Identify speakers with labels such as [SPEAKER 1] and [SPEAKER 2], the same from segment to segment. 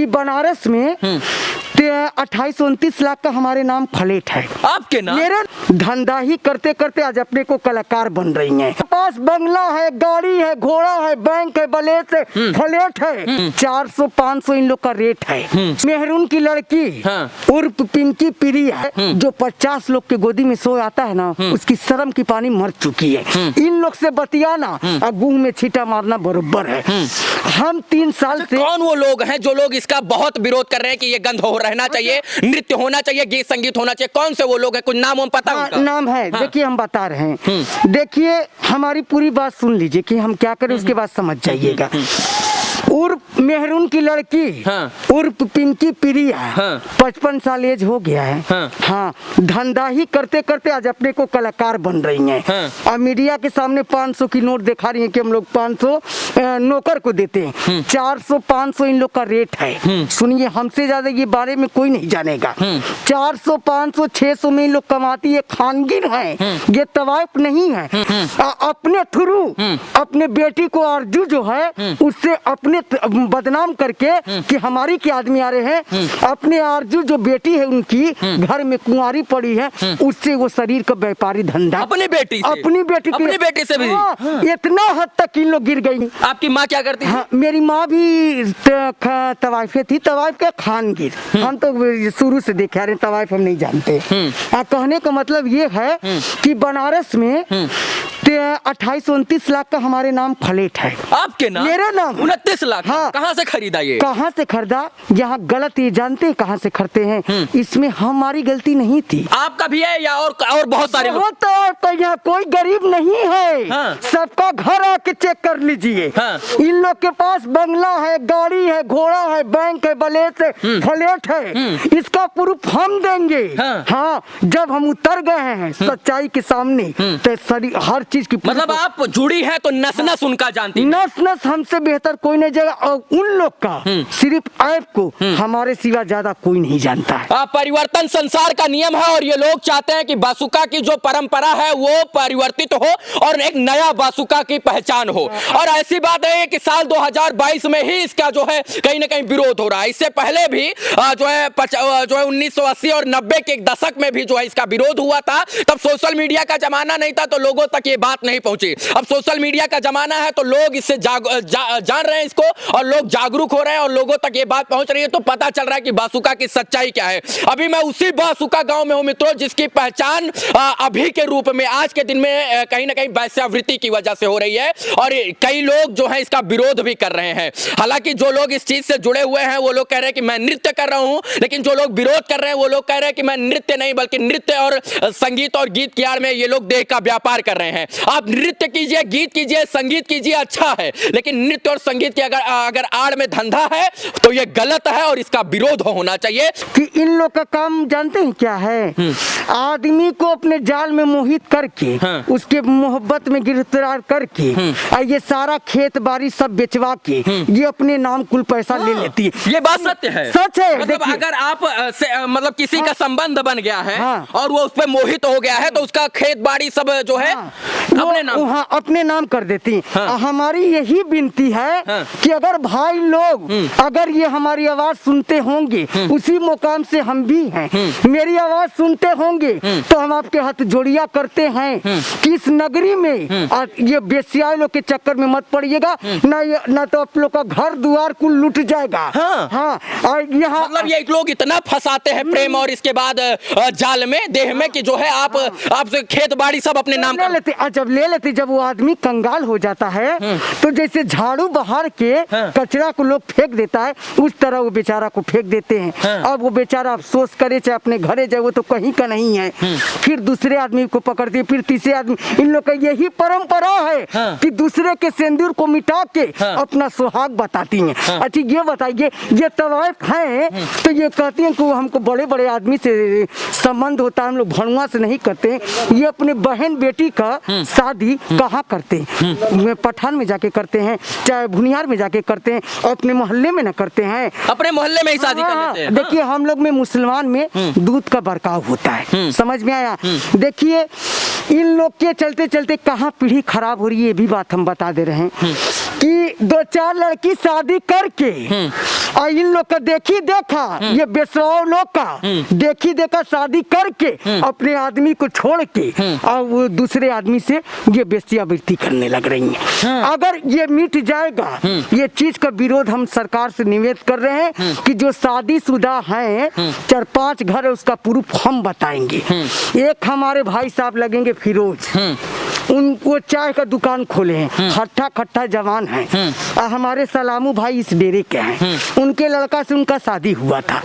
[SPEAKER 1] कि बनारस में 28-29 लाख का हमारे नाम फ्लैट है।
[SPEAKER 2] आपके नाम?
[SPEAKER 1] मेरा धंधा ही करते करते आज अपने को कलाकार बन रही हैं। पास बंगला है, गाड़ी है, घोड़ा है, बैंक है, बलेट है, फ्लैट है। 400-500 इन लोग का रेट है। मेहरून की लड़की उर्फ पिंकी प्रिया जो 50 लोग के गोदी में सो आता है ना, उसकी शर्म की पानी मर चुकी है। इन लोग से बतियाना और गुह में छींटा मारना बरोबर है। हम 3 साल से
[SPEAKER 2] कौन वो लोग हैं जो लोग इसका बहुत विरोध कर रहे हैं कि ये गंध हो रहना चाहिए, नृत्य होना चाहिए, गीत संगीत होना चाहिए? कौन से वो लोग हैं? कुछ नाम हम पता उनका?
[SPEAKER 1] नाम है। देखिए हम बता रहे हैं। देखिए हमारी पूरी बात सुन लीजिए कि हम क्या करें, उसके बाद समझ जाइएगा। उर्फ मेहरून की लड़की उर्फ पिंकी प्रिया 55 साल एज हो गया है। हाँ, धंधा ही करते करते आज अपने को कलाकार बन रही हैं। और मीडिया के सामने 500 की नोट दिखा रही हैं कि हम लोग 500 नौकर को देते हैं। 400-500 इन लोग का रेट है। सुनिए, हमसे ज्यादा ये बारे में कोई नहीं जानेगा। 400-500-600 में इन लोग कमाती है। खानगिन है, ये तवाइफ नहीं है। अपने थ्रू अपने बेटी को आरजू जो है उससे अपने बदनाम करके कि हमारी के आदमी आ रहे हैं। अपने आरजू जो बेटी है उनकी घर में कुंवारी पड़ी है, उससे वो शरीर का व्यापारी धंधा
[SPEAKER 2] अपनी बेटी से भी
[SPEAKER 1] इतना हद तक इन लोग गिर गई।
[SPEAKER 2] आपकी माँ क्या करती है?
[SPEAKER 1] मेरी माँ भी तवाइफे थी, तवाइफ के खानगिर। हम तो शुरू से देखे आ रहे, तवाइफ हम नहीं जानते। कहने का मतलब ये है कि बनारस में 28-29 लाख का हमारे नाम फ्लैट है।
[SPEAKER 2] आपके नाम?
[SPEAKER 1] मेरा नाम
[SPEAKER 2] 29 लाख।
[SPEAKER 1] हाँ।
[SPEAKER 2] कहाँ से खरीदा ये?
[SPEAKER 1] कहाँ से खरीदा? यहाँ गलत ये जानते हैं कहाँ से खरीदते हैं। इसमें हमारी गलती नहीं थी।
[SPEAKER 2] आपका भी है या और बहुत सारे लोग?
[SPEAKER 1] तो यहाँ कोई गरीब नहीं है। सबका घर आके चेक कर लीजिए। इन लोग के पास बंगला है, गाड़ी है, घोड़ा है, बैंक है, बलेट है, फ्लैट है। इसका प्रूफ हम देंगे। हाँ, जब हम उतर गए हैं सच्चाई के सामने तो हर चीज की,
[SPEAKER 2] मतलब आप जुड़ी है तो नस नस उनका जानती?
[SPEAKER 1] नस नस हमसे बेहतर कोई नहीं जाएगा। और उन लोग का सिर्फ ऐप को हमारे सिवा ज्यादा कोई नहीं जानता है।
[SPEAKER 2] परिवर्तन संसार का नियम है और ये लोग चाहते हैं कि बासुका की जो परंपरा है वो परिवर्तित हो और एक नया बासुका की पहचान हो। और ऐसी बात है कि साल 2022 में ही इसका जो है कहीं ना कहीं विरोध हो रहा है। इससे पहले भी जो है 1980 और 90 के दशक में भी जो है इसका विरोध हुआ था। तब सोशल मीडिया का जमाना नहीं था तो लोगों तक ये बात नहीं पहुंची। अब सोशल मीडिया का जमाना है तो लोग इससे जान रहे हैं इसको और लोग जागरूक हो रहे हैं और लोगों तक ये बात पहुंच रही है। तो पता चल रहा है कि बासुका की सच्चाई क्या है। अभी मैं उसी बासुका गांव में हूं मित्रों, जिसकी पहचान अभी के रूप में आज के दिन में कहीं ना कहीं वैश्यावृत्ति की वजह से हो रही है और कई लोग जो है इसका विरोध भी कर रहे हैं। हालांकि जो लोग इस चीज से जुड़े हुए हैं वो लोग कह रहे हैं कि मैं नृत्य कर रहा हूं, लेकिन जो लोग विरोध कर रहे हैं वो लोग कह रहे हैं कि मैं नृत्य नहीं बल्कि नृत्य और संगीत और गीत की आड़ में ये लोग देह का व्यापार कर रहे हैं। आप नृत्य कीजिए, गीत कीजिए, संगीत कीजिए, अच्छा है, लेकिन नृत्य और संगीत की अगर आड़ में धंधा है तो ये गलत है और इसका विरोध होना चाहिए।
[SPEAKER 1] कि इन लोग का काम जानते हैं क्या है? आदमी को अपने जाल में मोहित करके उसके मोहब्बत में गिरफ्तार करके ये सारा खेत बाड़ी सब बेचवा के ये अपने नाम कुल पैसा ले लेती है।
[SPEAKER 2] ये बात सत्य है,
[SPEAKER 1] सच है।
[SPEAKER 2] मतलब अगर आप मतलब किसी का संबंध बन गया है और वो उस पर मोहित हो गया है तो उसका खेत बाड़ी सब जो है
[SPEAKER 1] अपने नाम कर देती। हमारी यही विनती है कि अगर भाई लोग अगर ये हमारी आवाज सुनते होंगे, उसी मुकाम से हम भी हैं, मेरी आवाज सुनते होंगे तो हम आपके हाथ जोड़िया करते हैं कि इस नगरी में ये बेसिया लोग के चक्कर में मत पड़िएगा, ना तो आप लोग का घर द्वार कुल लूट जाएगा। हाँ, और यहाँ
[SPEAKER 2] मतलब ये लोग इतना फंसाते हैं प्रेम और इसके बाद जाल में देह में कि जो है आप खेत बाड़ी सब अपने नाम
[SPEAKER 1] ले लेते। जब ले लेते, जब वो आदमी कंगाल हो जाता है तो जैसे झाड़ू बहार के कचरा को लोग फेंक देता है उस तरह वो बेचारा को फेंक देते हैं। अब वो बेचारा अफसोस करे चाहे अपने घरे जाए, वो तो कहीं का नहीं है। फिर दूसरे आदमी को पकड़ते, फिर तीसरे आदमी। इन लोग का यही परंपरा है कि दूसरे के सिंदूर को मिटा के अपना सुहाग बताती हैं। अच्छा ये बताइए, ये तवाइफ है तो ये कहती हैं कि हमको बड़े बड़े आदमी से संबंध होता है, हम लोग भणुआ से नहीं करते। ये अपने बहन बेटी का शादी कहाँ करते हैं? पठान में जाके करते हैं, चाहे भुनियार में जाके करते हैं, अपने मोहल्ले में न करते हैं।
[SPEAKER 2] अपने मोहल्ले में ही शादी कर लेते हैं।
[SPEAKER 1] देखिए हम लोग में मुसलमान में दूध का बर्ताव होता है, समझ में आया? देखिए इन लोग के चलते चलते कहाँ पीढ़ी खराब हो रही है, ये भी बात हम बता दे रहे हैं कि 2-4 लड़की शादी करके और इन लोग का देखी देखा, ये बेसवाओ लोग का देखी देखा शादी करके अपने आदमी को छोड़ के और वो दूसरे आदमी से ये बेस्यावृत्ति करने लग रही हैं। अगर ये मिट जाएगा, ये चीज का विरोध हम सरकार से निवेदन कर रहे हैं कि जो शादीशुदा हैं 4-5 घर है, उसका प्रूफ हम बताएंगे। एक हमारे भाई साहब लगेंगे फिरोज, उनको चाय का दुकान खोले हैं, हट्ठा खट्टा जवान है। हमारे सलामू भाई इस डेरे के हैं, उनके लड़का से उनका शादी हुआ था,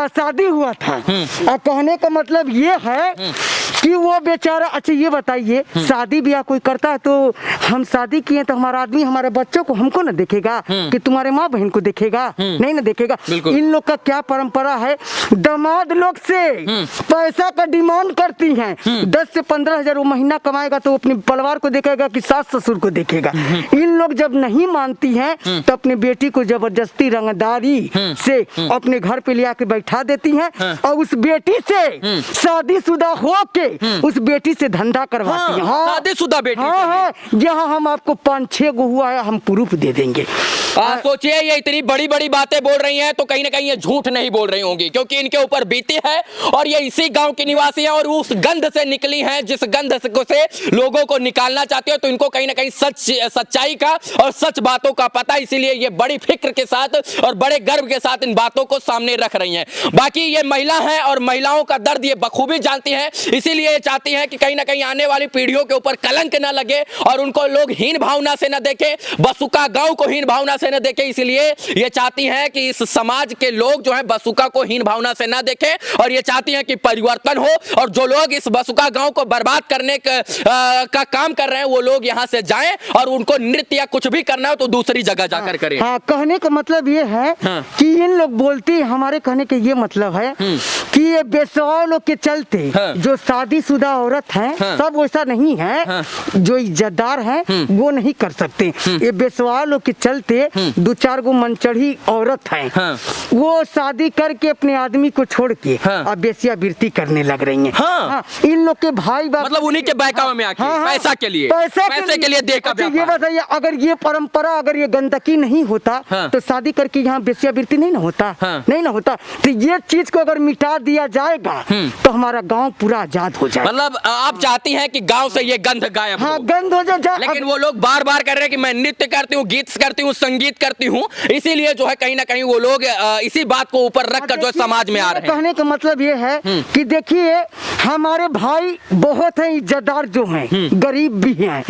[SPEAKER 1] शादी हुआ था। कहने का मतलब ये है कि वो बेचारा, अच्छा ये बताइए, शादी ब्याह कोई करता है तो हम शादी किए तो हमारा आदमी हमारे बच्चों को हमको ना देखेगा कि तुम्हारे माँ बहन को देखेगा? नहीं ना देखेगा। इन लोग का क्या परंपरा है, दामाद लोग से पैसा का डिमांड करती हैं। 10 से 15 हजार वो महीना कमाएगा तो अपने परिवार को देखेगा कि सास ससुर को देखेगा। इन लोग जब नहीं मानती हैं तो अपने बेटी को जबरदस्ती रंगदारी से अपने घर पे ले आके बैठा देती हैं और उस बेटी से शादीशुदा होके उस बेटी से धंधा करवाती हैं।
[SPEAKER 2] शादीशुदा बेटी।
[SPEAKER 1] हाँ, यहाँ हम आपको 5-6 गो हुआ है, हम प्रूफ दे देंगे।
[SPEAKER 2] सोचिए, ये इतनी बड़ी बड़ी बातें बोल रही हैं तो कहीं ना कहीं ये झूठ नहीं बोल रही होंगी, क्योंकि इनके ऊपर बीती है और ये इसी गांव की निवासी हैं और उस गंध से निकली हैं जिस गंध से लोगों को निकालना चाहती है। तो इनको कहीं ना कहीं सच्चाई का और सच बातों का पता, इसीलिए ये बड़ी फिक्र के साथ और बड़े गर्व के साथ इन बातों को सामने रख रही हैं। बाकी ये महिला है और महिलाओं का दर्द ये बखूबी जानती हैं, इसीलिए ये चाहती हैं कि कहीं ना कहीं आने वाली पीढ़ियों के ऊपर कलंक न लगे और उनको लोग हीन भावना से न देखें, बसुका गांव को हीन भावना से न देखें। इसलिए ये चाहती हैं कि इस समाज के लोग जो है बसुका को हीन भावना से न देखें और ये चाहती हैं कि परिवर्तन हो और जो लोग इस बसुका गांव को बर्बाद करने का काम कर रहे हैं वो लोग यहां से जाएं और उनको नृत्य या कुछ भी करना हो तो दूसरी जगह जाकर करें।
[SPEAKER 1] हाँ, कहने का मतलब ये है कि इन लोग बोलती, हमारे कहने का ये मतलब है कि ये बेसवा लोग के चलते जो शादीशुदा औरत है सब वैसा नहीं है, जो इज्जतदार है वो नहीं कर सकते। ये बेसवा लोग के चलते 2-4 गो मनचढ़ी औरत है, वो शादी करके अपने आदमी को छोड़ के अब बेस्यावृत्ति करने लग रही है। इन लोग के भाई बाप
[SPEAKER 2] मतलब उन्हीं के बहकावे में आके पैसा के लिए देखा।
[SPEAKER 1] अच्छा ये बताइए, अगर ये परंपरा, अगर ये गंदगी नहीं होता तो शादी करके यहाँ बेस्यावृत्ति नहीं ना होता, नहीं ना होता। तो ये चीज को अगर मिटा दिया जाएगा तो हमारा गांव पूरा आजाद हो जाएगा।
[SPEAKER 2] मतलब आप चाहती हैं कि गांव से ये गंध गायब हो?
[SPEAKER 1] गंध हो जाए।
[SPEAKER 2] लेकिन वो लोग बार बार कह रहे हैं कि मैं नृत्य करती हूँ, गीत करती हूँ, संगीत करती हूँ, इसीलिए जो है कहीं ना कहीं वो लोग इसी बात को ऊपर रखकर जो समाज में आ रहे हैं।
[SPEAKER 1] कहने का मतलब ये है कि देखिए, हमारे भाई बहुत हैं इज्जतदार जो हैं, गरीब भी हैं,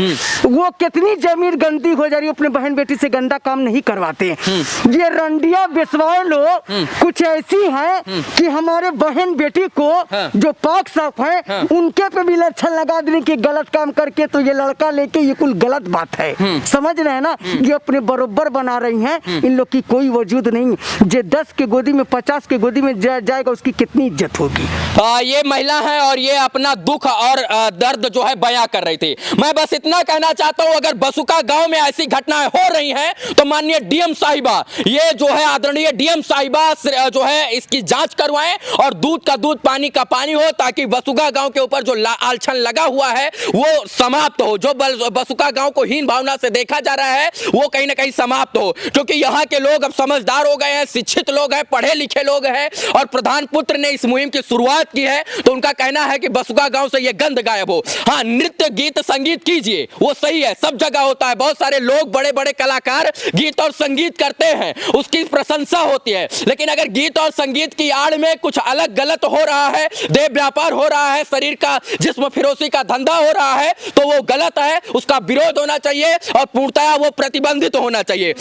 [SPEAKER 1] वो कितनी जमीन गंदी हो जा रही है, अपने बहन बेटी से गंदा काम नहीं करवाते हैं। ये रंडिया बेसवाए लोग कुछ ऐसी हैं कि हमारे बहन बेटी को जो पाक साफ है उनके पे भी लक्षण लगा देने की गलत काम करके, तो ये लड़का लेके ये कुल गलत बात है, समझ रहे हैं ना। ये अपने बरोबर बना रही हैं, इन लोग की कोई वजूद नहीं। जे 10 के गोदी में 50 के गोदी में जाएगा उसकी कितनी इज्जत होगी।
[SPEAKER 2] ये महिला है और ये अपना दुख और दर्द जो है बयां कर रही थी। मैं बस इतना कहना चाहता हूं, अगर बसुका गांव में ऐसी घटनाएं हो रही हैं तो माननीय डीएम साहिबा, ये जो है आदरणीय डीएम साहिबा जो है इसकी जांच करवाएं और दूध का दूध पानी का पानी हो, ताकि बसुका गांव के ऊपर जो आलछन लगा हुआ है वो समाप्त हो। जो बसुका गांव को हीन भावना से देखा जा रहा है वो कहीं ना कहीं समाप्त हो, क्योंकि यहाँ के लोग अब समझदार हो गए हैं, शिक्षित लोग हैं, पढ़े लिखे लोग हैं और प्रधान पुत्र ने इस मुहिम की शुरुआत की है। तो उनका कहना है कि बसुका गांव से ये गंध गायब हो। हाँ, नृत्य गीत संगीत कीजिए, वो सही है, सब जगह होता है, बहुत सारे लोग बड़े बड़े कलाकार गीत और संगीत करते हैं, उसकी प्रशंसा होती है। लेकिन अगर गीत और संगीत की आड़ में कुछ अलग गलत हो रहा है, देह व्यापार हो रहा है, शरीर का जिस्म फिरोशी का धंधा हो रहा है, तो वो गलत है, उसका विरोध होना चाहिए और पूर्णतया वो प्रतिबंधित होना चाहिए।